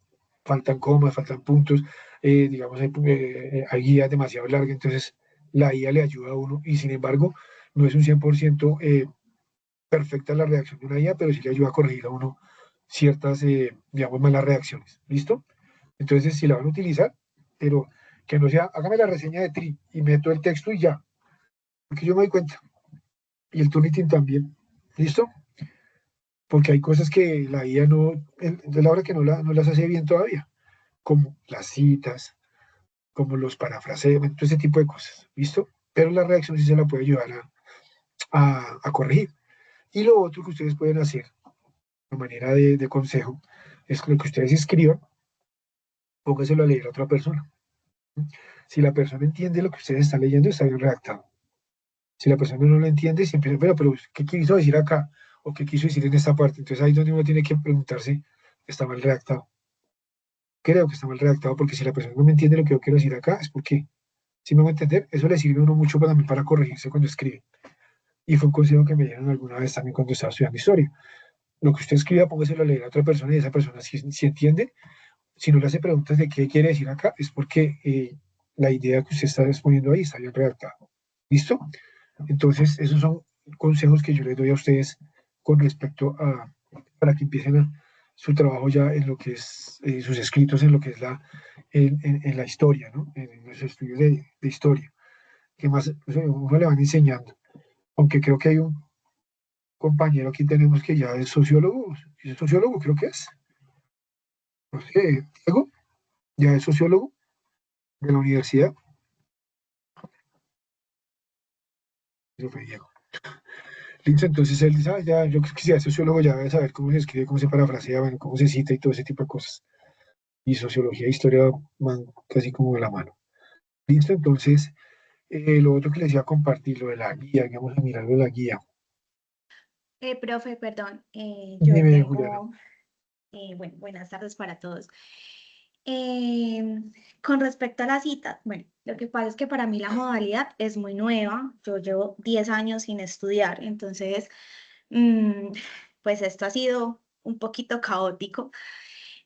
faltan comas, faltan puntos, digamos, hay guías demasiado largas, entonces la IA le ayuda a uno y sin embargo no es un 100% perfecta la redacción de una IA, pero sí le ayuda a corregir a uno ciertas, digamos, malas reacciones. ¿Listo? Entonces, si la van a utilizar, pero que no sea, hágame la reseña de Tri y meto el texto y ya, porque yo me doy cuenta. Y el Turnitin también. ¿Listo? Porque hay cosas que la IA no, de la hora que no las hace bien todavía, como las citas, como los parafraseos, todo ese tipo de cosas, ¿listo? Pero la reacción sí se la puede ayudar a corregir. Y lo otro que ustedes pueden hacer, de manera de consejo, es que lo que ustedes escriban, póngaselo a leer a otra persona. Si la persona entiende lo que ustedes están leyendo, está bien redactado. Si la persona no lo entiende, siempre, bueno, pero ¿qué quiso decir acá? ¿O qué quiso decir en esta parte? Entonces ahí es donde uno tiene que preguntarse, ¿está mal redactado? Creo que está mal redactado porque si la persona no me entiende lo que yo quiero decir acá, es porque, si me voy a entender, eso le sirve a uno mucho también para corregirse cuando escribe. Y fue un consejo que me dieron alguna vez también cuando estaba estudiando historia. Lo que usted escriba, póngaselo a leer a otra persona y esa persona, si entiende, si no le hace preguntas de qué quiere decir acá, es porque la idea que usted está exponiendo ahí está bien redactada. ¿Listo? Entonces, esos son consejos que yo les doy a ustedes con respecto para que empiecen su trabajo ya en lo que es sus escritos, en lo que es en la historia, ¿no? En los estudios de historia, que más o sea, uno le van enseñando. Aunque creo que hay un compañero aquí tenemos que ya es sociólogo creo que es, no sé, Diego, ya es sociólogo de la universidad, eso fue Diego. Listo, entonces él dice, ya, yo creo que si es sociólogo ya debe saber cómo se escribe, cómo se parafrasea, bueno, cómo se cita y todo ese tipo de cosas. Y sociología e historia van casi como de la mano. Listo, entonces, lo otro que les iba a compartir, lo de la guía, vamos a mirar lo de la guía. Profe, perdón, yo Dime, Juliana. tengo, bueno, buenas tardes para todos. Con respecto a las citas, bueno, lo que pasa es que para mí la modalidad es muy nueva. Yo llevo 10 años sin estudiar, entonces, mm, pues esto ha sido un poquito caótico.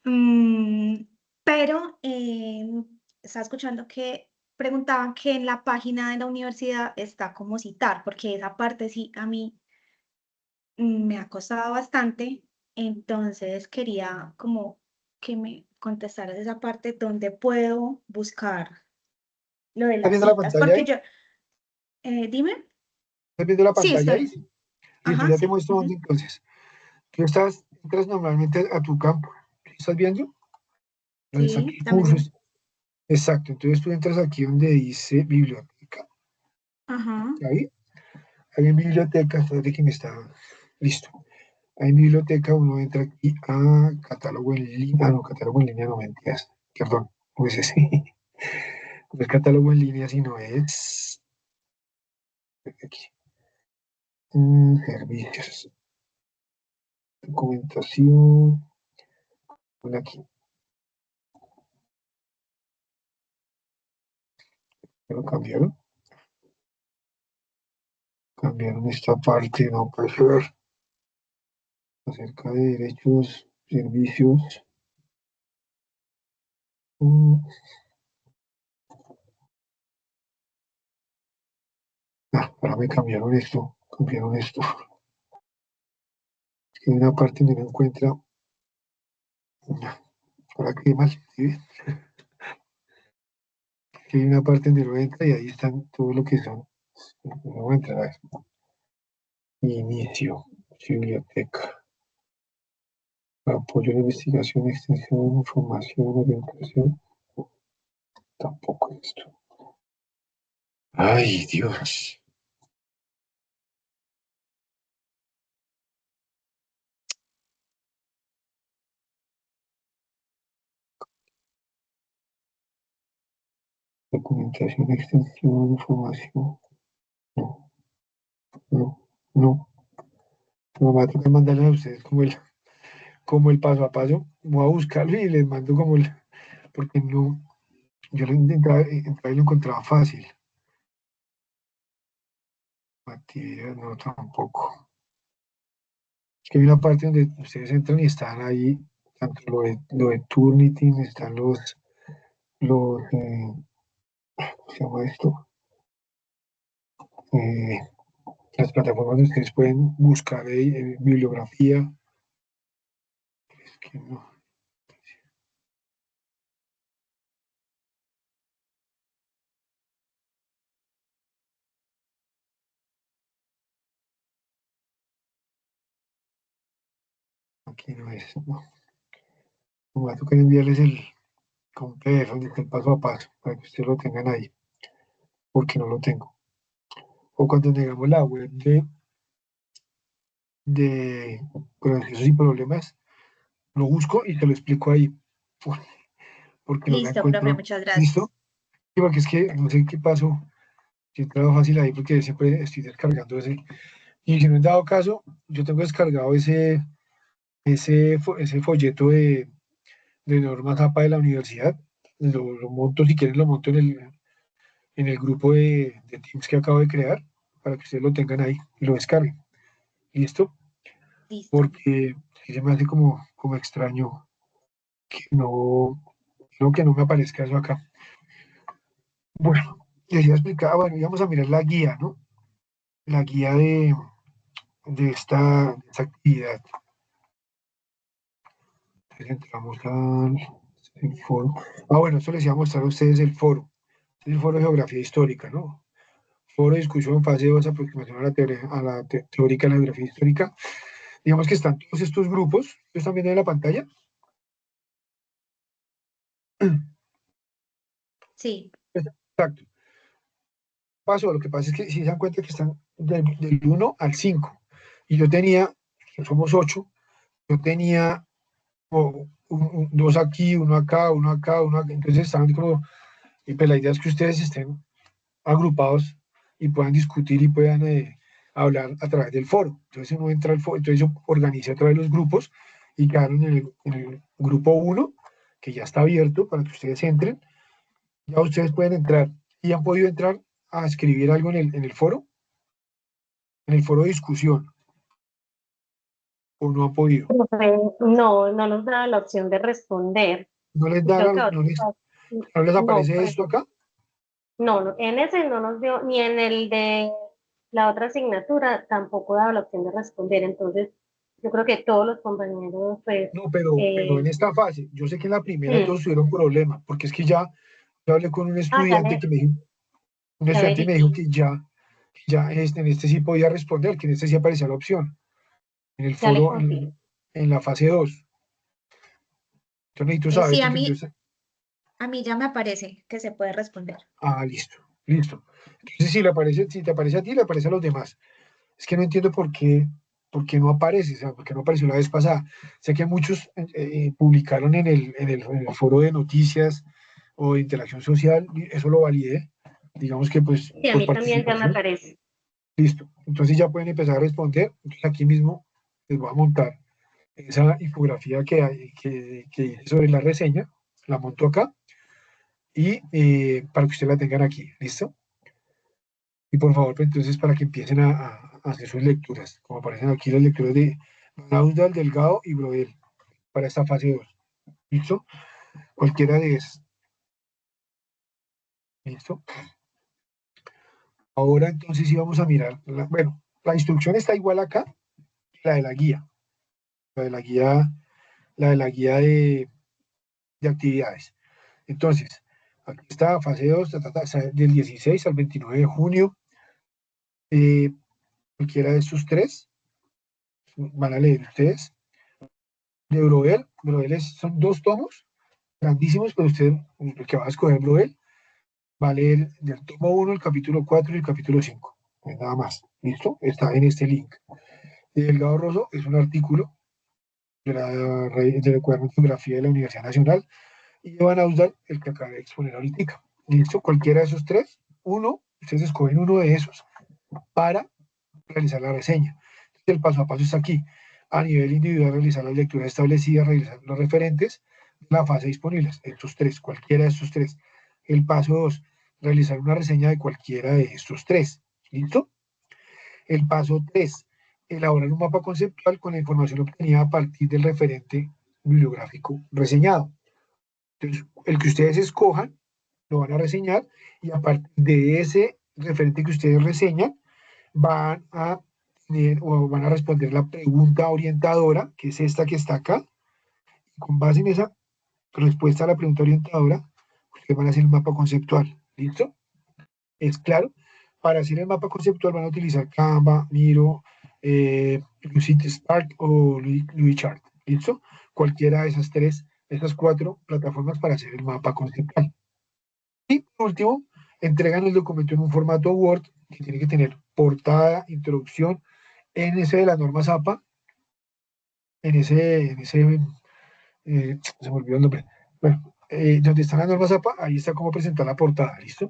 Mm, pero estaba escuchando que preguntaban que en la página de la universidad está cómo citar, porque esa parte sí a mí me ha costado bastante, entonces quería como que me contestar esa parte donde puedo buscar lo de ¿Estás las viendo la citas, pantalla porque ahí? yo, dime, ¿Estás viendo la sí pantalla ahí? estoy, Sí. Listo, ajá, ya te sí, muestro dónde entonces. Tú entras normalmente a tu campo. ¿Sí ¿Estás viendo? Donde están sí, tus también, cursos. Exacto, entonces tú entras aquí donde dice biblioteca. ajá, ¿Ahí? Ahí en biblioteca, espérate que me está... Listo. Ahí en biblioteca uno entra aquí a catálogo en línea. Ah, no, catálogo en línea no mentiras. Perdón, pues ese. No es catálogo en línea, sino es... Aquí. Servicios. Documentación. Bueno, aquí. ¿Lo cambiaron? Cambiaron esta parte, no puede ser. Acerca de derechos, servicios. Mm, ahora me cambiaron esto. Cambiaron esto. Hay una parte donde no encuentra. Ahora que mal. ¿Sí? Que hay una parte donde no entra y ahí están todo lo que son. No voy a entrar a eso. Inicio. Biblioteca. Apoyo a la investigación, extensión, información, orientación. Tampoco esto. Ay, Dios. Documentación, extensión, información. No, no, no. Me va a tocar mandarles a ustedes como el paso a paso. Voy a buscarlo y les mando como el. Porque no. Yo lo intentaba entrar y lo encontraba fácil. Actividad, no, tampoco. Es que hay una parte donde ustedes entran y están ahí, tanto lo de Turnitin, están ¿cómo se llama esto? Eh, las plataformas donde ustedes pueden buscar bibliografía. Es que no, aquí no es. No. Me va a tocar enviarles con PDF, donde está el paso a paso, para que ustedes lo tengan ahí, porque no lo tengo. O cuando tengamos la web de procesos y problemas, lo busco y te lo explico ahí, porque no la listo, profe, encuentro. muchas ¿Listo? gracias. Sí, porque es que no sé qué pasó. Si entraba fácil ahí, porque siempre estoy descargando ese. Y si no he dado caso, yo tengo descargado ese folleto de normas APA de la universidad. Lo monto, si quieren, lo monto en el grupo de Teams que acabo de crear, para que ustedes lo tengan ahí y lo descarguen. ¿Listo? Listo. Porque sí se me hace como extraño que no me aparezca eso acá. Bueno, les iba a explicar, bueno, íbamos a mirar la guía, ¿no? La guía de esta actividad. Entonces entramos al foro. Bueno, esto les iba a mostrar a ustedes el foro. Este es el foro de geografía histórica, ¿no? Foro de discusión, fase 2, aproximación a la teórica de la geografía histórica. Digamos que están todos estos grupos. ¿Ustedes están viendo en la pantalla? Sí, Exacto. Lo que pasa es que si se dan cuenta que están del 1 al 5. Y yo tenía, somos 8, yo tenía dos aquí, uno acá, uno acá, uno acá. Entonces estaban como, y pues la idea es que ustedes estén agrupados y puedan discutir y puedan hablar a través del foro. Entonces uno entra al foro, entonces yo organicé a través de los grupos y quedaron en el grupo 1, que ya está abierto para que ustedes entren. Ya ustedes pueden entrar y han podido entrar a escribir algo en el foro de discusión, o no han podido. No, no nos da la opción de responder. No les Y da, creo que no ahorita, les, no les no, aparece esto acá. en ese no nos dio, ni en el de la otra asignatura tampoco daba la opción de responder. Entonces, yo creo que todos los compañeros, pues, No, pero en esta fase, yo sé que en la primera mm, todos tuvieron problemas, porque es que ya yo hablé con un ya estudiante le, que me dijo, un ya le estudiante me dijo dije, que ya en este sí podía responder, que en este sí aparecía la opción, en el ya le foro, confirmo. en la fase 2. Entonces necesito saber, Sí, porque a mí ya me aparece que se puede responder. listo, listo. Entonces si le aparece, si te aparece a ti, le aparece a los demás. Es que no entiendo por qué no aparece, o sea, por qué no apareció la vez pasada. Sé que muchos publicaron en el foro de noticias o de interacción social, y eso lo validé, digamos que pues Sí, a por mí también ya me participación, aparece. listo. Entonces ya pueden empezar a responder. Entonces aquí mismo les voy a montar esa infografía que hice sobre la reseña, la monto acá y para que ustedes la tengan aquí, ¿listo? Y por favor, pues, entonces, para que empiecen a hacer sus lecturas, como aparecen aquí las lecturas de Naudal, Delgado y Brodel para esta fase 2. ¿Listo? Cualquiera de esas. ¿Listo? Ahora entonces sí vamos a mirar. Bueno, la instrucción está igual acá, la de la guía. La de la guía, la de la guía de actividades. Entonces, aquí está fase 2, o sea, del 16 al 29 de junio. Cualquiera de estos tres van a leer ustedes. De Brodel, son 2 tomos grandísimos, pero usted, el que va a escoger Brodel, va a leer del tomo 1 el capítulo 4 y el capítulo 5. Pues nada más. ¿Listo? Está en este link. De Delgado Rosso es un artículo del cuaderno de geografía de la Universidad Nacional y de Van Ausdal, el que acabé de exponer ahorita. ¿Listo? Cualquiera de esos tres, ustedes escogen uno de esos para realizar la reseña. El paso a paso está aquí. A nivel individual, realizar las lecturas establecidas, realizar los referentes, la fase disponibles, estos tres, cualquiera de estos tres. El paso 2, realizar una reseña de cualquiera de estos tres. ¿Listo? El paso 3, elaborar un mapa conceptual con la información obtenida a partir del referente bibliográfico reseñado. Entonces, el que ustedes escojan, lo van a reseñar y a partir de ese referente que ustedes reseñan, van a tener o van a responder la pregunta orientadora, que es esta que está acá. Y con base en esa respuesta a la pregunta orientadora, ustedes van a hacer el mapa conceptual. ¿Listo? ¿Es claro? Para hacer el mapa conceptual van a utilizar Canva, Miro, Lucidchart o Luidchart. ¿Listo? Cualquiera de esas tres, esas 4 plataformas para hacer el mapa conceptual. Y por último, entregan el documento en un formato Word que tiene que tener portada, introducción, en ese de la norma ZAPA, se me olvidó el nombre. Bueno, donde están las normas ZAPA, ahí está cómo presentar la portada, ¿listo?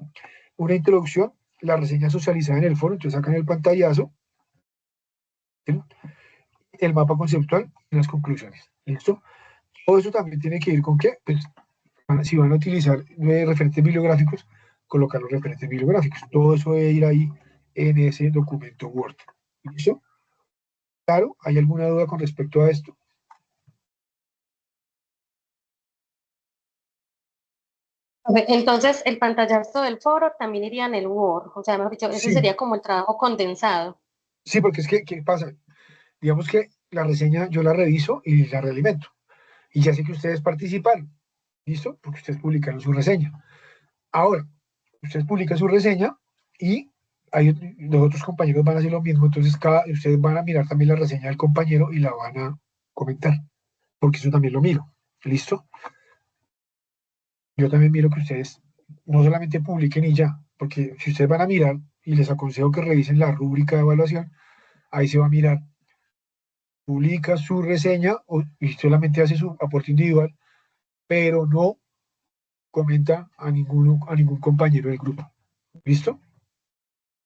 Una introducción, la reseña socializada en el foro, entonces sacan el pantallazo, ¿sí? El mapa conceptual y las conclusiones, ¿listo? Todo eso también tiene que ir con qué, pues, si van a utilizar referentes bibliográficos, colocar los referentes bibliográficos. Todo eso debe ir ahí en ese documento Word, ¿listo? Claro, ¿hay alguna duda con respecto a esto? Ok, entonces, el pantallazo del foro también iría en el Word, o sea, mejor dicho, ese Sí, sería como el trabajo condensado. sí, porque es que, ¿qué pasa? Digamos que la reseña yo la reviso y la realimento. Y ya sé que ustedes participaron, ¿listo? Porque ustedes publicaron su reseña. Ahora, ustedes publican su reseña y los otros compañeros van a hacer lo mismo, entonces ustedes van a mirar también la reseña del compañero y la van a comentar, porque eso también lo miro, ¿listo? Yo también miro que ustedes no solamente publiquen y ya, porque si ustedes van a mirar y les aconsejo que revisen la rúbrica de evaluación, ahí se va a mirar, publica su reseña y solamente hace su aporte individual, pero no comenta a ningún compañero del grupo. ¿Listo?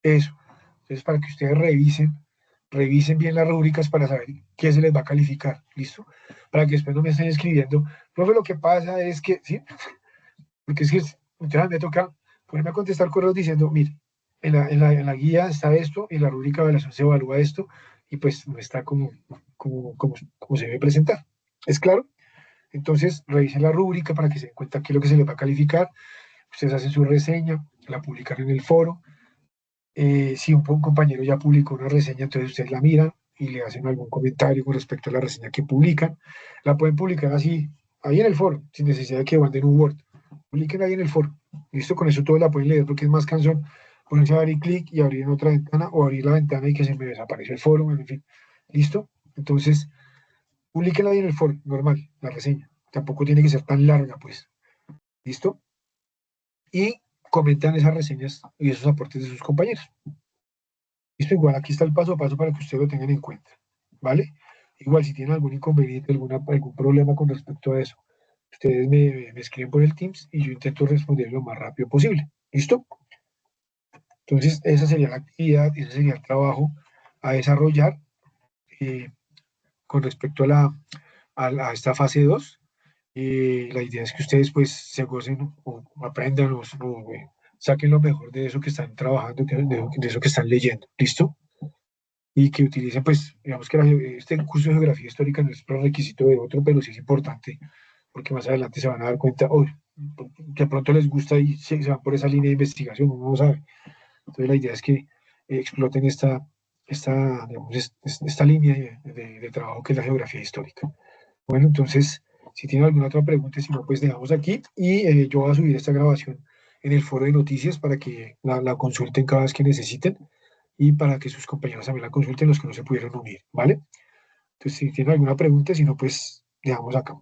Eso. Entonces, para que ustedes revisen bien las rúbricas para saber qué se les va a calificar. ¿Listo? Para que después no me estén escribiendo. Profe, lo que pasa es que, ¿sí? Porque es que entonces me toca ponerme a contestar correos diciendo, mire, en la guía está esto, en la rúbrica de evaluación se evalúa esto, y pues no está como se debe presentar. ¿Es claro? Entonces, revisen la rúbrica para que se den cuenta qué es lo que se les va a calificar. Ustedes hacen su reseña, la publican en el foro. Si un compañero ya publicó una reseña, entonces ustedes la miran, y le hacen algún comentario con respecto a la reseña que publican. La pueden publicar así, ahí en el foro, sin necesidad de que manden un Word. Publiquen ahí en el foro. Listo, con eso todos la pueden leer porque es más cansón ponerse a dar y clic y abrir en otra ventana o abrir la ventana y que se me desaparece el foro, en fin. ¿Listo? Entonces, publiquenla ahí en el foro, normal, la reseña. Tampoco tiene que ser tan larga, pues. ¿Listo? Y comentan esas reseñas y esos aportes de sus compañeros. Listo, igual aquí está el paso a paso para que ustedes lo tengan en cuenta, ¿vale? Igual si tienen algún inconveniente, algún problema con respecto a eso, ustedes me escriben por el Teams y yo intento responder lo más rápido posible. ¿Listo? Entonces, esa sería la actividad, ese sería el trabajo a desarrollar con respecto a esta fase 2. La idea es que ustedes pues se gocen o aprendan o saquen lo mejor de eso que están trabajando, de eso que están leyendo. ¿Listo? Y que utilicen, pues, digamos que este curso de geografía histórica no es prerequisito de otro, pero sí es importante, porque más adelante se van a dar cuenta, oh, que de pronto les gusta y se van por esa línea de investigación, uno no sabe. Entonces la idea es que exploten digamos, esta línea de trabajo que es la geografía histórica. Bueno, entonces, si tienen alguna otra pregunta, si no, pues dejamos aquí y yo voy a subir esta grabación en el foro de noticias para que la consulten cada vez que necesiten y para que sus compañeros también la consulten, los que no se pudieron unir, ¿vale? Entonces, si tienen alguna pregunta, si no, pues dejamos acá.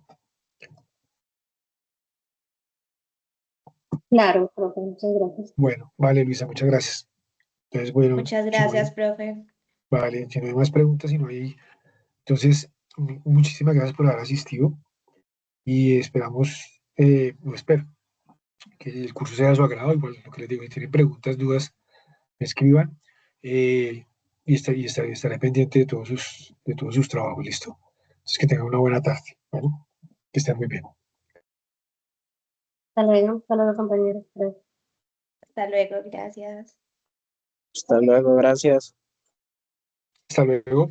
Claro, profe, muchas gracias. Bueno, vale, Luisa, muchas gracias. Entonces, bueno, Muchas si no hay, gracias, profe. vale, si no hay más preguntas, si no hay, entonces, muchísimas gracias por haber asistido y esperamos, no espero, que el curso sea de su agrado, igual lo que les digo, si tienen preguntas, dudas, me escriban estaré pendiente de todos sus trabajos, listo. Entonces, que tengan una buena tarde, bueno, que estén muy bien. Hasta luego, compañeros. Gracias. Hasta luego, gracias. Hasta luego, gracias. Hasta luego.